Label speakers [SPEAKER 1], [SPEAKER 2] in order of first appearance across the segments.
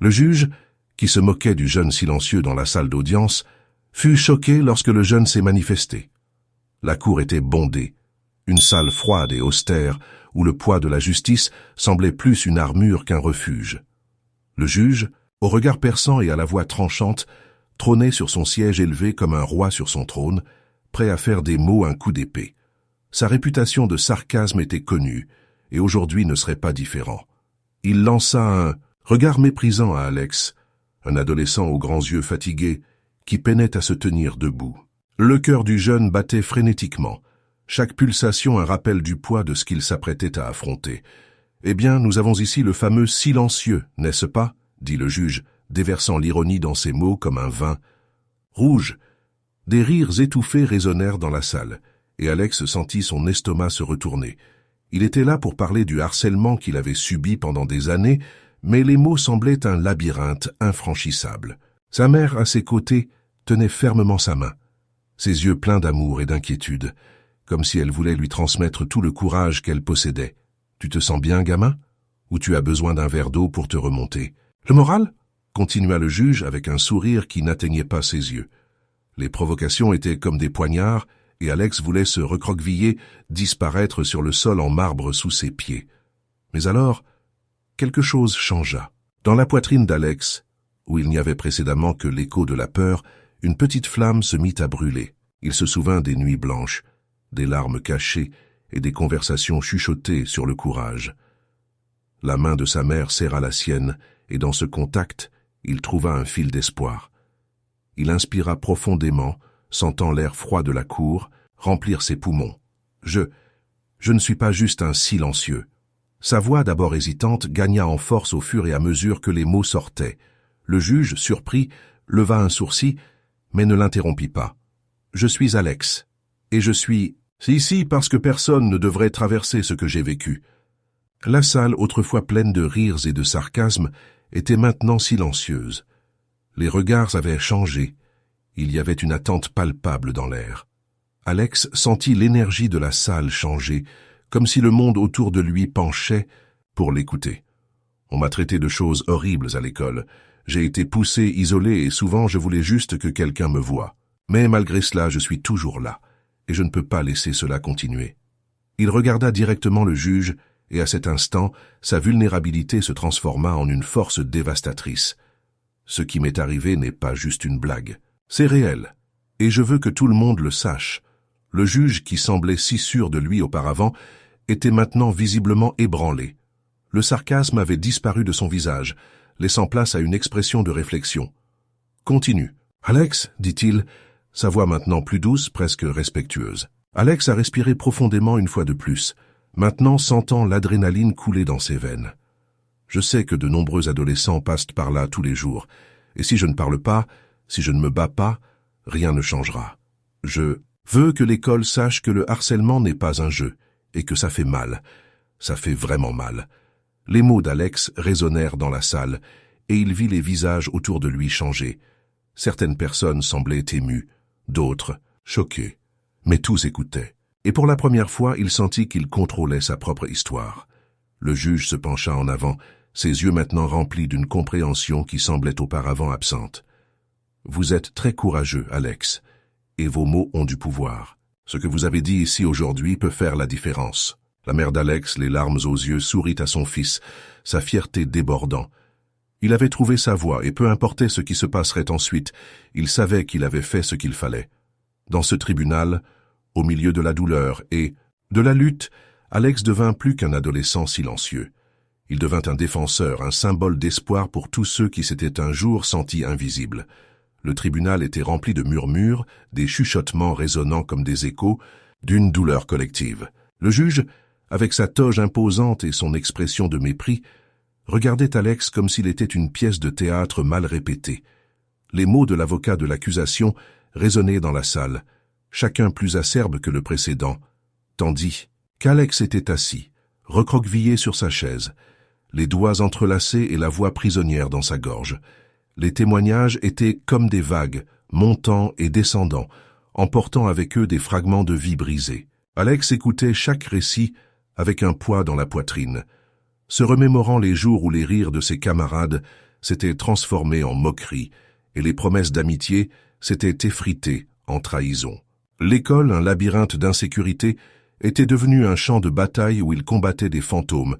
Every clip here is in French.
[SPEAKER 1] Le juge, qui se moquait du jeune silencieux dans la salle d'audience, fut choqué lorsque le jeune s'est manifesté. La cour était bondée, une salle froide et austère où le poids de la justice semblait plus une armure qu'un refuge. Le juge, au regard perçant et à la voix tranchante, trônait sur son siège élevé comme un roi sur son trône, prêt à faire des mots un coup d'épée. Sa réputation de sarcasme était connue, et aujourd'hui ne serait pas différent. Il lança un regard méprisant à Alex, un adolescent aux grands yeux fatigués, qui peinait à se tenir debout. Le cœur du jeune battait frénétiquement, chaque pulsation un rappel du poids de ce qu'il s'apprêtait à affronter. « Eh bien, nous avons ici le fameux silencieux, n'est-ce pas ?» dit le juge, déversant l'ironie dans ses mots comme un vin. Rouge. Des rires étouffés résonnèrent dans la salle, et Alex sentit son estomac se retourner. Il était là pour parler du harcèlement qu'il avait subi pendant des années, mais les mots semblaient un labyrinthe infranchissable. Sa mère, à ses côtés, tenait fermement sa main, ses yeux pleins d'amour et d'inquiétude, comme si elle voulait lui transmettre tout le courage qu'elle possédait. « Tu te sens bien, gamin? Ou tu as besoin d'un verre d'eau pour te remonter? »« Le moral ?» continua le juge avec un sourire qui n'atteignait pas ses yeux. Les provocations étaient comme des poignards, et Alex voulait se recroqueviller, disparaître sur le sol en marbre sous ses pieds. Mais alors, quelque chose changea. Dans la poitrine d'Alex, où il n'y avait précédemment que l'écho de la peur, une petite flamme se mit à brûler. Il se souvint des nuits blanches, des larmes cachées et des conversations chuchotées sur le courage. La main de sa mère serra la sienne, et dans ce contact, il trouva un fil d'espoir. Il inspira profondément, sentant l'air froid de la cour remplir ses poumons. « Je ne suis pas juste un silencieux. » Sa voix, d'abord hésitante, gagna en force au fur et à mesure que les mots sortaient. Le juge, surpris, leva un sourcil, mais ne l'interrompit pas. « Je suis Alex, et je suis ici parce que personne ne devrait traverser ce que j'ai vécu. » La salle, autrefois pleine de rires et de sarcasmes, était maintenant silencieuse. Les regards avaient changé. Il y avait une attente palpable dans l'air. Alex sentit l'énergie de la salle changer, comme si le monde autour de lui penchait pour l'écouter. On m'a traité de choses horribles à l'école. J'ai été poussé, isolé, et souvent je voulais juste que quelqu'un me voie. Mais malgré cela, je suis toujours là, et je ne peux pas laisser cela continuer. Il regarda directement le juge, et à cet instant, sa vulnérabilité se transforma en une force dévastatrice. Ce qui m'est arrivé n'est pas juste une blague. C'est réel, et je veux que tout le monde le sache. Le juge, qui semblait si sûr de lui auparavant, était maintenant visiblement ébranlé. Le sarcasme avait disparu de son visage, laissant place à une expression de réflexion. « Continue. »« Alex, dit-il, sa voix maintenant plus douce, presque respectueuse. Alex a respiré profondément une fois de plus, maintenant sentant l'adrénaline couler dans ses veines. Je sais que de nombreux adolescents passent par là tous les jours, et si je ne parle pas, si je ne me bats pas, rien ne changera. Je veux que l'école sache que le harcèlement n'est pas un jeu, et que ça fait mal. Ça fait vraiment mal. » Les mots d'Alex résonnèrent dans la salle, et il vit les visages autour de lui changer. Certaines personnes semblaient émues, d'autres choquées, mais tous écoutaient. Et pour la première fois, il sentit qu'il contrôlait sa propre histoire. Le juge se pencha en avant, ses yeux maintenant remplis d'une compréhension qui semblait auparavant absente. « Vous êtes très courageux, Alex, et vos mots ont du pouvoir. Ce que vous avez dit ici aujourd'hui peut faire la différence. » La mère d'Alex, les larmes aux yeux, sourit à son fils, sa fierté débordant. Il avait trouvé sa voie, et peu importait ce qui se passerait ensuite, il savait qu'il avait fait ce qu'il fallait. Dans ce tribunal, au milieu de la douleur et de la lutte, Alex devint plus qu'un adolescent silencieux. Il devint un défenseur, un symbole d'espoir pour tous ceux qui s'étaient un jour sentis invisibles. Le tribunal était rempli de murmures, des chuchotements résonnant comme des échos, d'une douleur collective. Le juge, avec sa toge imposante et son expression de mépris, regardait Alex comme s'il était une pièce de théâtre mal répétée. Les mots de l'avocat de l'accusation résonnaient dans la salle, chacun plus acerbe que le précédent, tandis qu'Alex était assis, recroquevillé sur sa chaise, les doigts entrelacés et la voix prisonnière dans sa gorge. Les témoignages étaient comme des vagues, montant et descendant, emportant avec eux des fragments de vie brisés. Alex écoutait chaque récit avec un poids dans la poitrine, se remémorant les jours où les rires de ses camarades s'était transformée en moquerie, et les promesses d'amitié s'étaient effritées en trahison. L'école, un labyrinthe d'insécurité, était devenue un champ de bataille où il combattait des fantômes,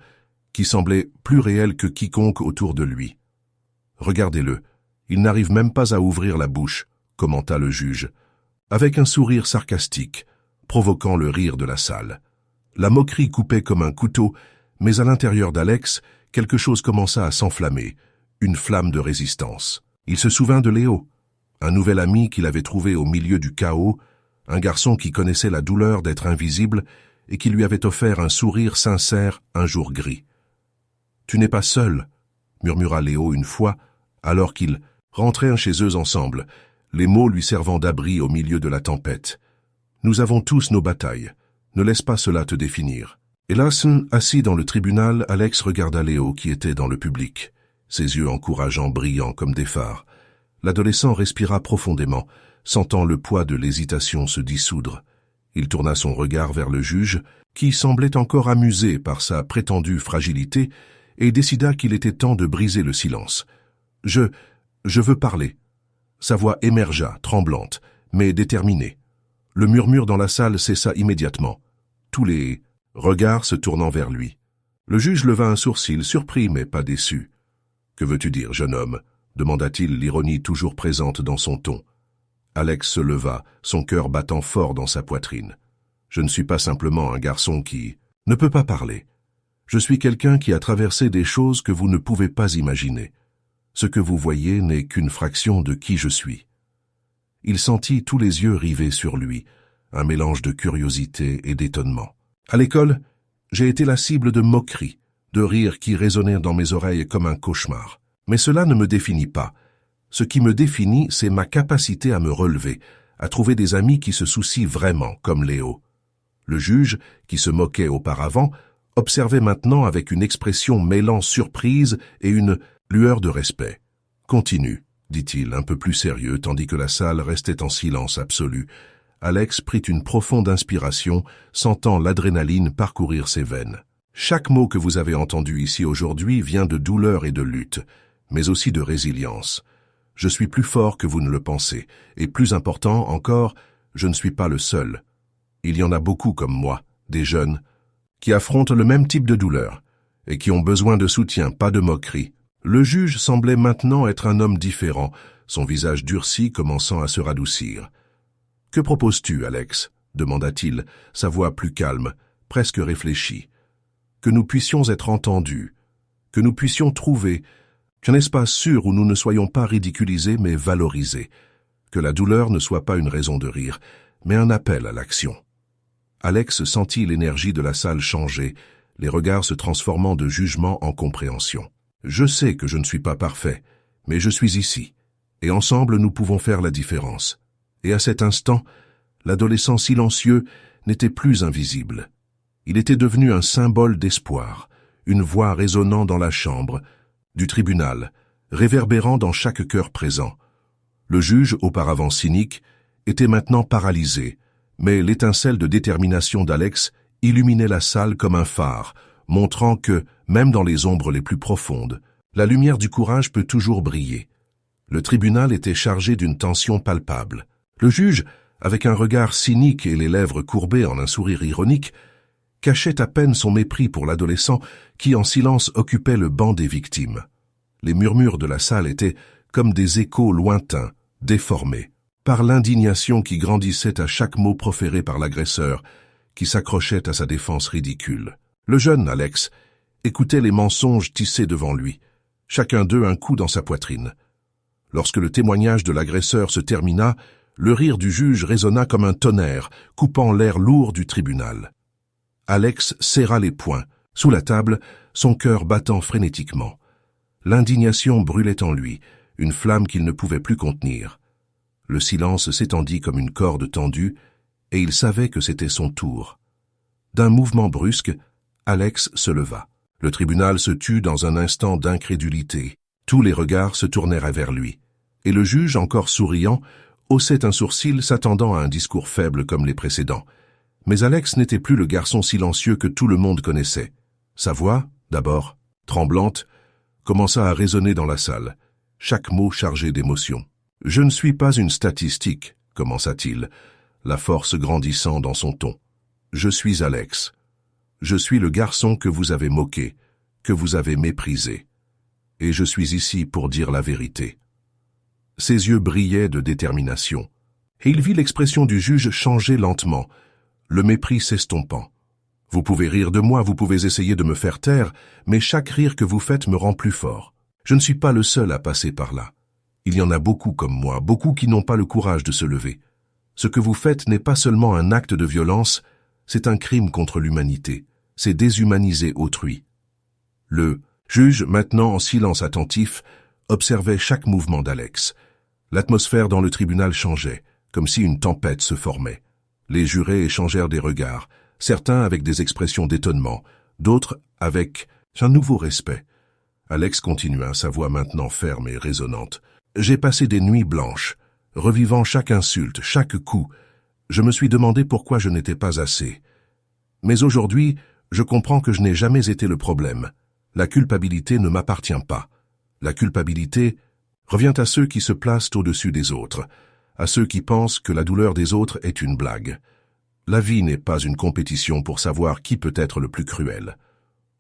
[SPEAKER 1] qui semblaient plus réels que quiconque autour de lui. « Regardez-le, il n'arrive même pas à ouvrir la bouche », commenta le juge, avec un sourire sarcastique, provoquant le rire de la salle. La moquerie coupait comme un couteau, mais à l'intérieur d'Alex, quelque chose commença à s'enflammer, une flamme de résistance. Il se souvint de Léo, un nouvel ami qu'il avait trouvé au milieu du chaos, un garçon qui connaissait la douleur d'être invisible et qui lui avait offert un sourire sincère un jour gris. « Tu n'es pas seul », murmura Léo une fois, alors qu'ils rentrèrent chez eux ensemble, les mots lui servant d'abri au milieu de la tempête. « Nous avons tous nos batailles. Ne laisse pas cela te définir. » Hélas, assis dans le tribunal, Alex regarda Léo qui était dans le public, ses yeux encourageants brillants comme des phares. L'adolescent respira profondément, sentant le poids de l'hésitation se dissoudre. Il tourna son regard vers le juge, qui semblait encore amusé par sa prétendue fragilité, et décida qu'il était temps de briser le silence. « Je veux parler. » Sa voix émergea, tremblante, mais déterminée. Le murmure dans la salle cessa immédiatement, tous les regards se tournant vers lui. Le juge leva un sourcil, surpris mais pas déçu. « Que veux-tu dire, jeune homme ?» demanda-t-il, l'ironie toujours présente dans son ton. Alex se leva, son cœur battant fort dans sa poitrine. « Je ne suis pas simplement un garçon qui ne peut pas parler. Je suis quelqu'un qui a traversé des choses que vous ne pouvez pas imaginer. Ce que vous voyez n'est qu'une fraction de qui je suis. » Il sentit tous les yeux rivés sur lui, un mélange de curiosité et d'étonnement. À l'école, j'ai été la cible de moqueries, de rires qui résonnèrent dans mes oreilles comme un cauchemar. Mais cela ne me définit pas. Ce qui me définit, c'est ma capacité à me relever, à trouver des amis qui se soucient vraiment, comme Léo. Le juge, qui se moquait auparavant, observait maintenant avec une expression mêlant surprise et une lueur de respect. « Continue », dit-il, un peu plus sérieux, tandis que la salle restait en silence absolu. Alex prit une profonde inspiration, sentant l'adrénaline parcourir ses veines. « Chaque mot que vous avez entendu ici aujourd'hui vient de douleur et de lutte, mais aussi de résilience. Je suis plus fort que vous ne le pensez, et plus important encore, je ne suis pas le seul. Il y en a beaucoup comme moi, des jeunes, qui affrontent le même type de douleur, et qui ont besoin de soutien, pas de moquerie. » Le juge semblait maintenant être un homme différent, son visage durci commençant à se radoucir. « Que proposes-tu, Alex ?» demanda-t-il, sa voix plus calme, presque réfléchie. « Que nous puissions être entendus, que nous puissions trouver qu'un espace sûr où nous ne soyons pas ridiculisés mais valorisés, que la douleur ne soit pas une raison de rire, mais un appel à l'action. » Alex sentit l'énergie de la salle changer, les regards se transformant de jugement en compréhension. « Je sais que je ne suis pas parfait, mais je suis ici, et ensemble nous pouvons faire la différence. » Et à cet instant, l'adolescent silencieux n'était plus invisible. Il était devenu un symbole d'espoir, une voix résonnant dans la chambre du tribunal, réverbérant dans chaque cœur présent. Le juge, auparavant cynique, était maintenant paralysé, mais l'étincelle de détermination d'Alex illuminait la salle comme un phare, montrant que, même dans les ombres les plus profondes, la lumière du courage peut toujours briller. Le tribunal était chargé d'une tension palpable. Le juge, avec un regard cynique et les lèvres courbées en un sourire ironique, cachait à peine son mépris pour l'adolescent qui, en silence, occupait le banc des victimes. Les murmures de la salle étaient comme des échos lointains, déformés, par l'indignation qui grandissait à chaque mot proféré par l'agresseur, qui s'accrochait à sa défense ridicule. Le jeune Alex écoutait les mensonges tissés devant lui, chacun d'eux un coup dans sa poitrine. Lorsque le témoignage de l'agresseur se termina, le rire du juge résonna comme un tonnerre, coupant l'air lourd du tribunal. Alex serra les poings, sous la table, son cœur battant frénétiquement. L'indignation brûlait en lui, une flamme qu'il ne pouvait plus contenir. Le silence s'étendit comme une corde tendue, et il savait que c'était son tour. D'un mouvement brusque, Alex se leva. Le tribunal se tut dans un instant d'incrédulité. Tous les regards se tournèrent vers lui. Et le juge, encore souriant, haussait un sourcil s'attendant à un discours faible comme les précédents. Mais Alex n'était plus le garçon silencieux que tout le monde connaissait. Sa voix, d'abord tremblante, commença à résonner dans la salle, chaque mot chargé d'émotion. « Je ne suis pas une statistique, commença-t-il, la force grandissant dans son ton. Je suis Alex. Je suis le garçon que vous avez moqué, que vous avez méprisé. Et je suis ici pour dire la vérité. » Ses yeux brillaient de détermination, et il vit l'expression du juge changer lentement, le mépris s'estompant. « Vous pouvez rire de moi, vous pouvez essayer de me faire taire, mais chaque rire que vous faites me rend plus fort. Je ne suis pas le seul à passer par là. Il y en a beaucoup comme moi, beaucoup qui n'ont pas le courage de se lever. Ce que vous faites n'est pas seulement un acte de violence, c'est un crime contre l'humanité. C'est déshumaniser autrui. » Le juge, maintenant en silence attentif, observait chaque mouvement d'Alex. L'atmosphère dans le tribunal changeait, comme si une tempête se formait. Les jurés échangèrent des regards, certains avec des expressions d'étonnement, d'autres avec un nouveau respect. Alex continua, sa voix maintenant ferme et résonnante. « J'ai passé des nuits blanches, revivant chaque insulte, chaque coup. Je me suis demandé pourquoi je n'étais pas assez. Mais aujourd'hui, je comprends que je n'ai jamais été le problème. La culpabilité ne m'appartient pas. La culpabilité revient à ceux qui se placent au-dessus des autres, à ceux qui pensent que la douleur des autres est une blague. La vie n'est pas une compétition pour savoir qui peut être le plus cruel. »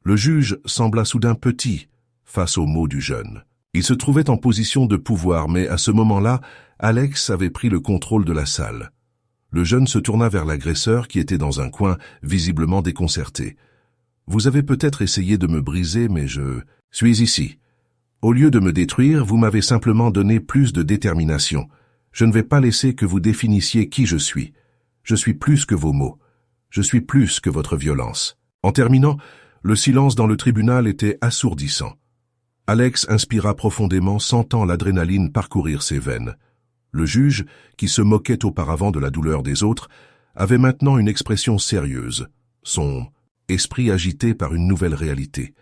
[SPEAKER 1] Le juge sembla soudain petit face aux mots du jeune. Il se trouvait en position de pouvoir, mais à ce moment-là, Alex avait pris le contrôle de la salle. Le jeune se tourna vers l'agresseur qui était dans un coin, visiblement déconcerté. « Vous avez peut-être essayé de me briser, mais je suis ici. Au lieu de me détruire, vous m'avez simplement donné plus de détermination. Je ne vais pas laisser que vous définissiez qui je suis. Je suis plus que vos mots. Je suis plus que votre violence. » En terminant, le silence dans le tribunal était assourdissant. Alex inspira profondément, sentant l'adrénaline parcourir ses veines. Le juge, qui se moquait auparavant de la douleur des autres, avait maintenant une expression sérieuse, son esprit agité par une nouvelle réalité.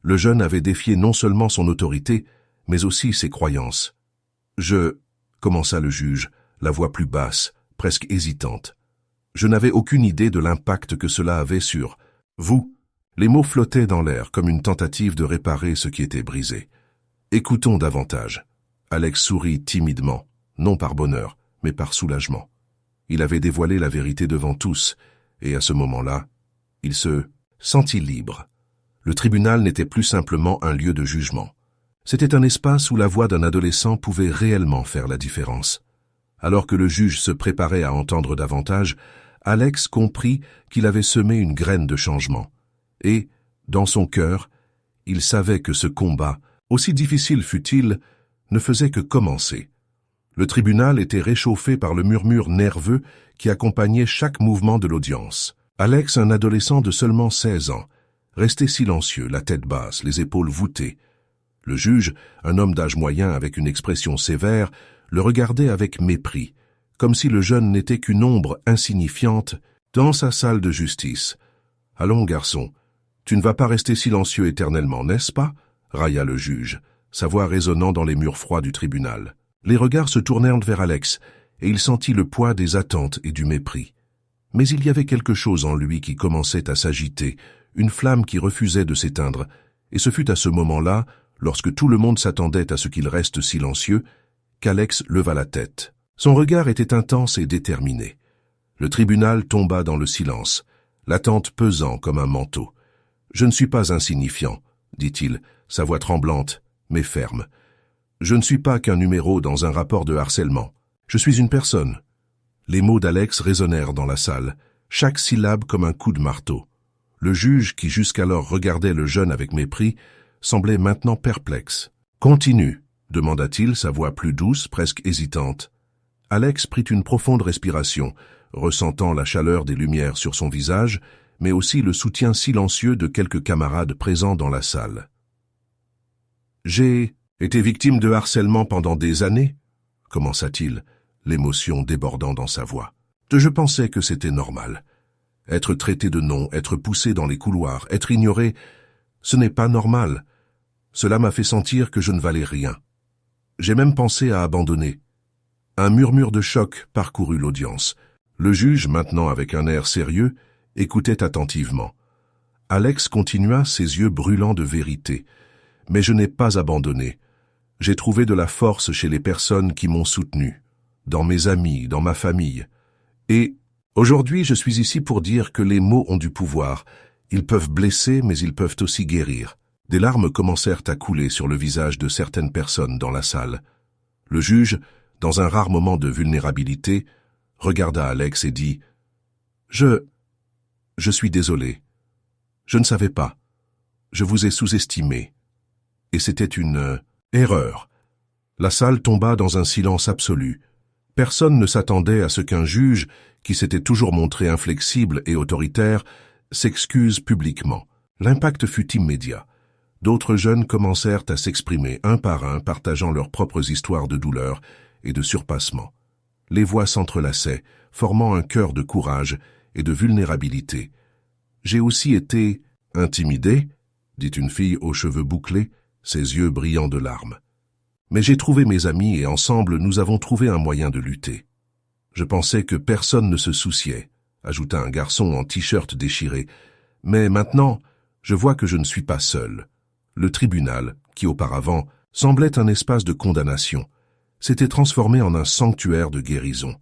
[SPEAKER 1] Le jeune avait défié non seulement son autorité, mais aussi ses croyances. « Je... » commença le juge, la voix plus basse, presque hésitante. « Je n'avais aucune idée de l'impact que cela avait sur vous. » Les mots flottaient dans l'air comme une tentative de réparer ce qui était brisé. « Écoutons davantage. » Alex sourit timidement, non par bonheur, mais par soulagement. Il avait dévoilé la vérité devant tous, et à ce moment-là, il se sentit libre. Le tribunal n'était plus simplement un lieu de jugement. C'était un espace où la voix d'un adolescent pouvait réellement faire la différence. Alors que le juge se préparait à entendre davantage, Alex comprit qu'il avait semé une graine de changement. Et, dans son cœur, il savait que ce combat, aussi difficile fût-il, ne faisait que commencer. Le tribunal était réchauffé par le murmure nerveux qui accompagnait chaque mouvement de l'audience. Alex, un adolescent de seulement 16 ans, restait silencieux, la tête basse, les épaules voûtées. Le juge, un homme d'âge moyen avec une expression sévère, le regardait avec mépris, comme si le jeune n'était qu'une ombre insignifiante dans sa salle de justice. « Allons, garçon, tu ne vas pas rester silencieux éternellement, n'est-ce pas ?» railla le juge, sa voix résonnant dans les murs froids du tribunal. Les regards se tournèrent vers Alex, et il sentit le poids des attentes et du mépris. Mais il y avait quelque chose en lui qui commençait à s'agiter, une flamme qui refusait de s'éteindre, et ce fut à ce moment-là, lorsque tout le monde s'attendait à ce qu'il reste silencieux, qu'Alex leva la tête. Son regard était intense et déterminé. Le tribunal tomba dans le silence, l'attente pesant comme un manteau. « Je ne suis pas insignifiant, » dit-il, sa voix tremblante, mais ferme. « Je ne suis pas qu'un numéro dans un rapport de harcèlement. Je suis une personne. » Les mots d'Alex résonnèrent dans la salle, chaque syllabe comme un coup de marteau. Le juge, qui jusqu'alors regardait le jeune avec mépris, semblait maintenant perplexe. « Continue » demanda-t-il, sa voix plus douce, presque hésitante. Alex prit une profonde respiration, ressentant la chaleur des lumières sur son visage, mais aussi le soutien silencieux de quelques camarades présents dans la salle. « J'ai été victime de harcèlement pendant des années, » commença-t-il, l'émotion débordant dans sa voix. « Je pensais que c'était normal. Être traité de nom, être poussé dans les couloirs, être ignoré, ce n'est pas normal. Cela m'a fait sentir que je ne valais rien. J'ai même pensé à abandonner. » Un murmure de choc parcourut l'audience. Le juge, maintenant avec un air sérieux, écoutait attentivement. Alex continua, ses yeux brûlants de vérité. « Mais je n'ai pas abandonné. J'ai trouvé de la force chez les personnes qui m'ont soutenu, dans mes amis, dans ma famille. Et aujourd'hui, je suis ici pour dire que les mots ont du pouvoir. Ils peuvent blesser, mais ils peuvent aussi guérir. Des larmes commencèrent à couler sur le visage de certaines personnes dans la salle. Le juge, dans un rare moment de vulnérabilité, regarda Alex et dit « Je suis désolé. Je ne savais pas. Je vous ai sous-estimé. Et c'était une erreur. » La salle tomba dans un silence absolu. Personne ne s'attendait à ce qu'un juge, qui s'était toujours montré inflexible et autoritaire, s'excuse publiquement. L'impact fut immédiat. D'autres jeunes commencèrent à s'exprimer un par un, partageant leurs propres histoires de douleur et de surpassement. Les voix s'entrelaçaient, formant un chœur de courage et de vulnérabilité. « J'ai aussi été intimidé », dit une fille aux cheveux bouclés, ses yeux brillants de larmes. « Mais j'ai trouvé mes amis et ensemble nous avons trouvé un moyen de lutter. Je pensais que personne ne se souciait », ajouta un garçon en t-shirt déchiré. « Mais maintenant, je vois que je ne suis pas seul. » Le tribunal, qui auparavant semblait un espace de condamnation, s'était transformé en un sanctuaire de guérison.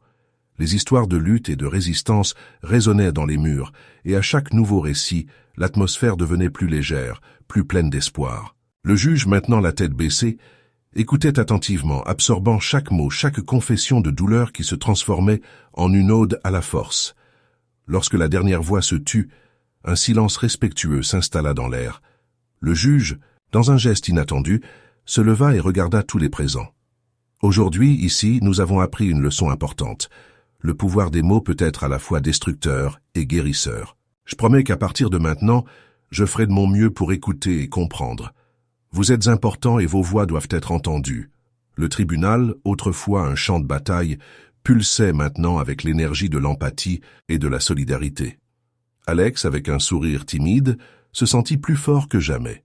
[SPEAKER 1] Les histoires de lutte et de résistance résonnaient dans les murs, et à chaque nouveau récit, l'atmosphère devenait plus légère, plus pleine d'espoir. Le juge, maintenant la tête baissée, écoutait attentivement, absorbant chaque mot, chaque confession de douleur qui se transformait en une ode à la force. Lorsque la dernière voix se tut, un silence respectueux s'installa dans l'air. Le juge, dans un geste inattendu, se leva et regarda tous les présents. Aujourd'hui, ici, nous avons appris une leçon importante. Le pouvoir des mots peut être à la fois destructeur et guérisseur. Je promets qu'à partir de maintenant, je ferai de mon mieux pour écouter et comprendre. Vous êtes importants et vos voix doivent être entendues. Le tribunal, autrefois un champ de bataille, pulsait maintenant avec l'énergie de l'empathie et de la solidarité. Alex, avec un sourire timide, se sentit plus fort que jamais.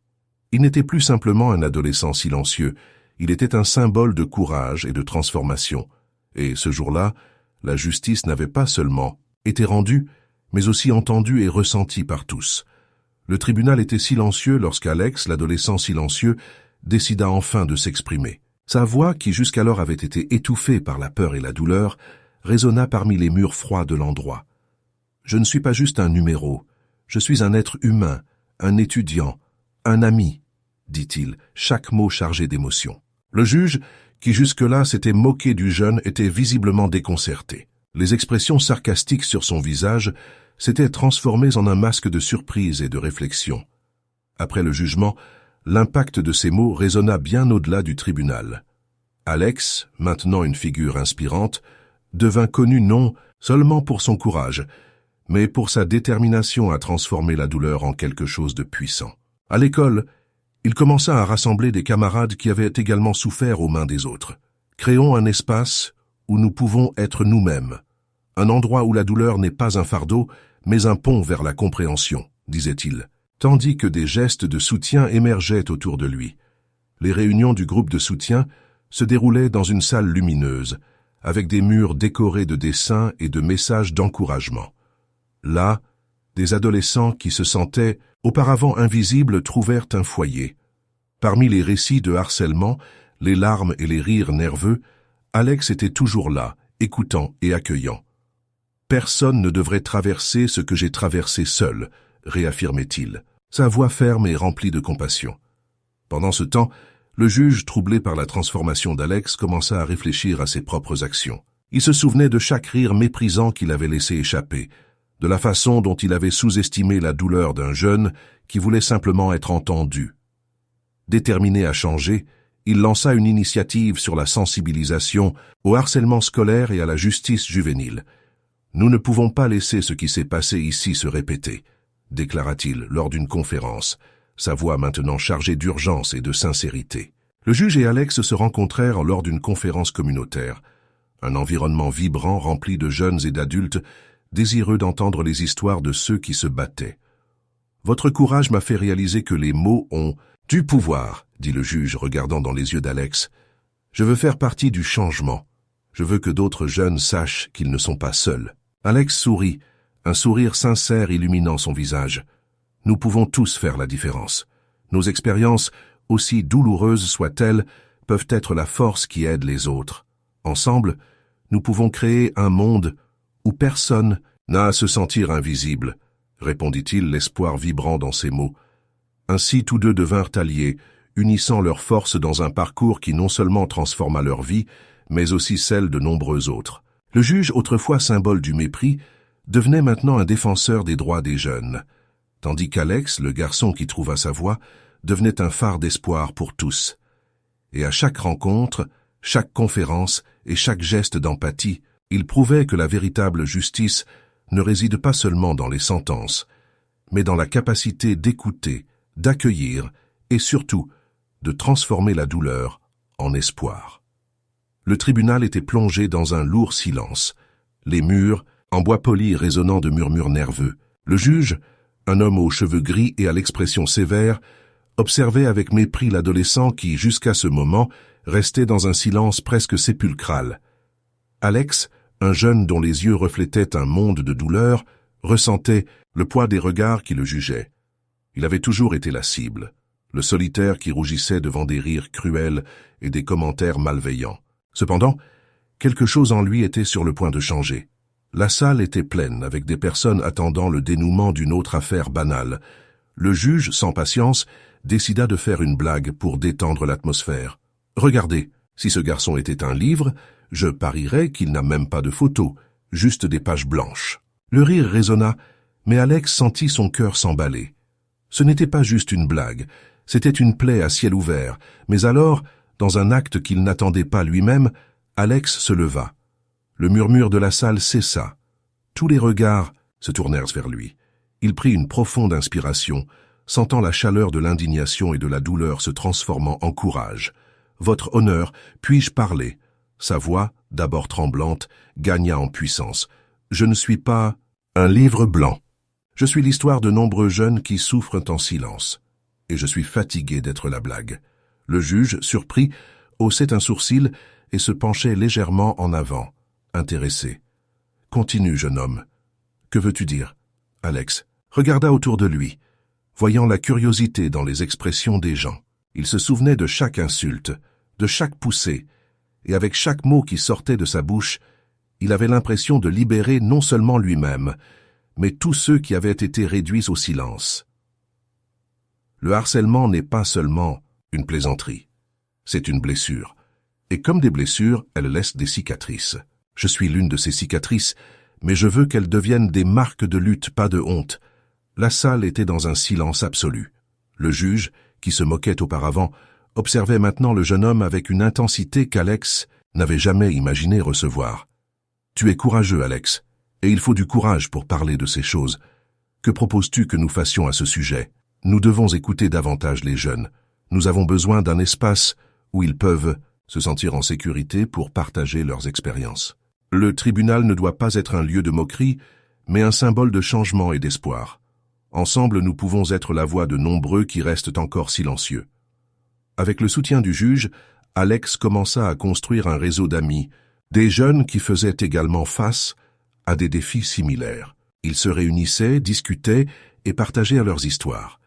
[SPEAKER 1] Il n'était plus simplement un adolescent silencieux, il était un symbole de courage et de transformation. Et ce jour-là, la justice n'avait pas seulement été rendue, mais aussi entendue et ressentie par tous. Le tribunal était silencieux lorsqu'Alex, l'adolescent silencieux, décida enfin de s'exprimer. Sa voix, qui jusqu'alors avait été étouffée par la peur et la douleur, résonna parmi les murs froids de l'endroit. « Je ne suis pas juste un numéro, je suis un être humain, un étudiant, un ami, » dit-il, chaque mot chargé d'émotion. Le juge, qui jusque-là s'était moqué du jeune, était visiblement déconcerté. Les expressions sarcastiques sur son visage s'étaient transformées en un masque de surprise et de réflexion. Après le jugement, l'impact de ces mots résonna bien au-delà du tribunal. Alex, maintenant une figure inspirante, devint connu non seulement pour son courage, mais pour sa détermination à transformer la douleur en quelque chose de puissant. À l'école, il commença à rassembler des camarades qui avaient également souffert aux mains des autres. « Créons un espace où nous pouvons être nous-mêmes, un endroit où la douleur n'est pas un fardeau, mais un pont vers la compréhension, » disait-il, tandis que des gestes de soutien émergeaient autour de lui. Les réunions du groupe de soutien se déroulaient dans une salle lumineuse, avec des murs décorés de dessins et de messages d'encouragement. Là, des adolescents qui se sentaient auparavant invisibles trouvèrent un foyer. Parmi les récits de harcèlement, les larmes et les rires nerveux, Alex était toujours là, écoutant et accueillant. « Personne ne devrait traverser ce que j'ai traversé seul », réaffirmait-il, sa voix ferme et remplie de compassion. Pendant ce temps, le juge, troublé par la transformation d'Alex, commença à réfléchir à ses propres actions. Il se souvenait de chaque rire méprisant qu'il avait laissé échapper, de la façon dont il avait sous-estimé la douleur d'un jeune qui voulait simplement être entendu. Déterminé à changer, il lança une initiative sur la sensibilisation au harcèlement scolaire et à la justice juvénile. « Nous ne pouvons pas laisser ce qui s'est passé ici se répéter », déclara-t-il lors d'une conférence, sa voix maintenant chargée d'urgence et de sincérité. Le juge et Alex se rencontrèrent lors d'une conférence communautaire, un environnement vibrant rempli de jeunes et d'adultes désireux d'entendre les histoires de ceux qui se battaient. « Votre courage m'a fait réaliser que les mots ont du pouvoir, » dit le juge regardant dans les yeux d'Alex. « Je veux faire partie du changement. Je veux que d'autres jeunes sachent qu'ils ne sont pas seuls. » Alex sourit, un sourire sincère illuminant son visage. « Nous pouvons tous faire la différence. Nos expériences aussi douloureuses soient-elles, peuvent être la force qui aide les autres. Ensemble, nous pouvons créer un monde où personne n'a à se sentir invisible, répondit-il, l'espoir vibrant dans ses mots. Ainsi tous deux devinrent alliés, unissant leurs forces dans un parcours qui non seulement transforma leur vie, mais aussi celle de nombreux autres. Le juge, autrefois symbole du mépris, devenait maintenant un défenseur des droits des jeunes, tandis qu'Alex, le garçon qui trouva sa voie, devenait un phare d'espoir pour tous. Et à chaque rencontre, chaque conférence et chaque geste d'empathie, il prouvait que la véritable justice ne réside pas seulement dans les sentences, mais dans la capacité d'écouter, d'accueillir et surtout de transformer la douleur en espoir. Le tribunal était plongé dans un lourd silence, les murs en bois poli résonnant de murmures nerveux. Le juge, un homme aux cheveux gris et à l'expression sévère, observait avec mépris l'adolescent qui, jusqu'à ce moment, restait dans un silence presque sépulcral. Alex, un jeune dont les yeux reflétaient un monde de douleur, ressentait le poids des regards qui le jugeaient. Il avait toujours été la cible, le solitaire qui rougissait devant des rires cruels et des commentaires malveillants. Cependant, quelque chose en lui était sur le point de changer. La salle était pleine, avec des personnes attendant le dénouement d'une autre affaire banale. Le juge, sans patience, décida de faire une blague pour détendre l'atmosphère. « Regardez, si ce garçon était un livre, je parierais qu'il n'a même pas de photos, juste des pages blanches. » Le rire résonna, mais Alex sentit son cœur s'emballer. Ce n'était pas juste une blague, c'était une plaie à ciel ouvert, mais alors, dans un acte qu'il n'attendait pas lui-même, Alex se leva. Le murmure de la salle cessa. Tous les regards se tournèrent vers lui. Il prit une profonde inspiration, sentant la chaleur de l'indignation et de la douleur se transformant en courage. « Votre honneur, puis-je parler ?» Sa voix, d'abord tremblante, gagna en puissance. « Je ne suis pas un livre blanc. Je suis l'histoire de nombreux jeunes qui souffrent en silence. Et je suis fatigué d'être la blague. » Le juge, surpris, haussait un sourcil et se penchait légèrement en avant, intéressé. « Continue, jeune homme. Que veux-tu dire ?» Alex regarda autour de lui, voyant la curiosité dans les expressions des gens. Il se souvenait de chaque insulte, de chaque poussée, et avec chaque mot qui sortait de sa bouche, il avait l'impression de libérer non seulement lui-même, mais tous ceux qui avaient été réduits au silence. Le harcèlement n'est pas seulement une plaisanterie, c'est une blessure. Et comme des blessures, elles laissent des cicatrices. Je suis l'une de ces cicatrices, mais je veux qu'elles deviennent des marques de lutte, pas de honte. La salle était dans un silence absolu. Le juge, qui se moquait auparavant, observait maintenant le jeune homme avec une intensité qu'Alex n'avait jamais imaginé recevoir. « Tu es courageux, Alex, et il faut du courage pour parler de ces choses. Que proposes-tu que nous fassions à ce sujet? Nous devons écouter davantage les jeunes. Nous avons besoin d'un espace où ils peuvent se sentir en sécurité pour partager leurs expériences. Le tribunal ne doit pas être un lieu de moquerie, mais un symbole de changement et d'espoir. Ensemble, nous pouvons être la voix de nombreux qui restent encore silencieux. » Avec le soutien du juge, Alex commença à construire un réseau d'amis, des jeunes qui faisaient également face à des défis similaires. Ils se réunissaient, discutaient et partageaient leurs histoires.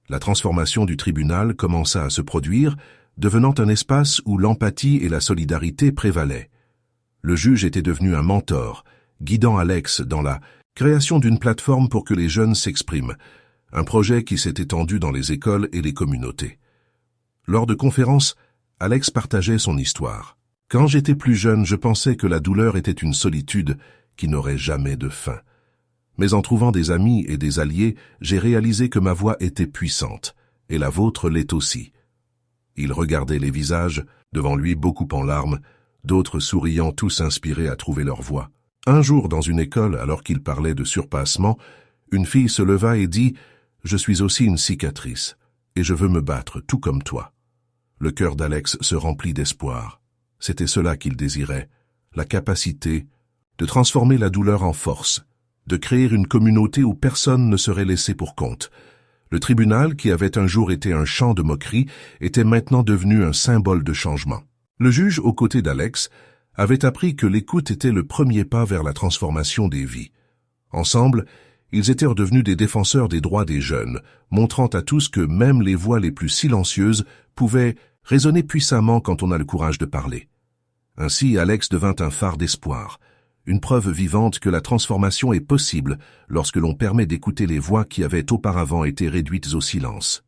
[SPEAKER 1] La transformation du tribunal commença à se produire, devenant un espace où l'empathie et la solidarité prévalaient. Le juge était devenu un mentor, guidant Alex dans la création d'une plateforme pour que les jeunes s'expriment, un projet qui s'est étendu dans les écoles et les communautés. Lors de conférences, Alex partageait son histoire. « Quand j'étais plus jeune, je pensais que la douleur était une solitude qui n'aurait jamais de fin. Mais en trouvant des amis et des alliés, j'ai réalisé que ma voix était puissante, et la vôtre l'est aussi. » Il regardait les visages, devant lui beaucoup en larmes, d'autres souriant, tous inspirés à trouver leur voix. Un jour, dans une école, alors qu'il parlait de surpassement, une fille se leva et dit « Je suis aussi une cicatrice, et je veux me battre tout comme toi. » Le cœur d'Alex se remplit d'espoir. C'était cela qu'il désirait, la capacité de transformer la douleur en force, de créer une communauté où personne ne serait laissé pour compte. Le tribunal, qui avait un jour été un champ de moquerie, était maintenant devenu un symbole de changement. Le juge, aux côtés d'Alex, avait appris que l'écoute était le premier pas vers la transformation des vies. Ensemble, Ils étaient redevenus des défenseurs des droits des jeunes, montrant à tous que même les voix les plus silencieuses pouvaient résonner puissamment quand on a le courage de parler. Ainsi, Alex devint un phare d'espoir, une preuve vivante que la transformation est possible lorsque l'on permet d'écouter les voix qui avaient auparavant été réduites au silence.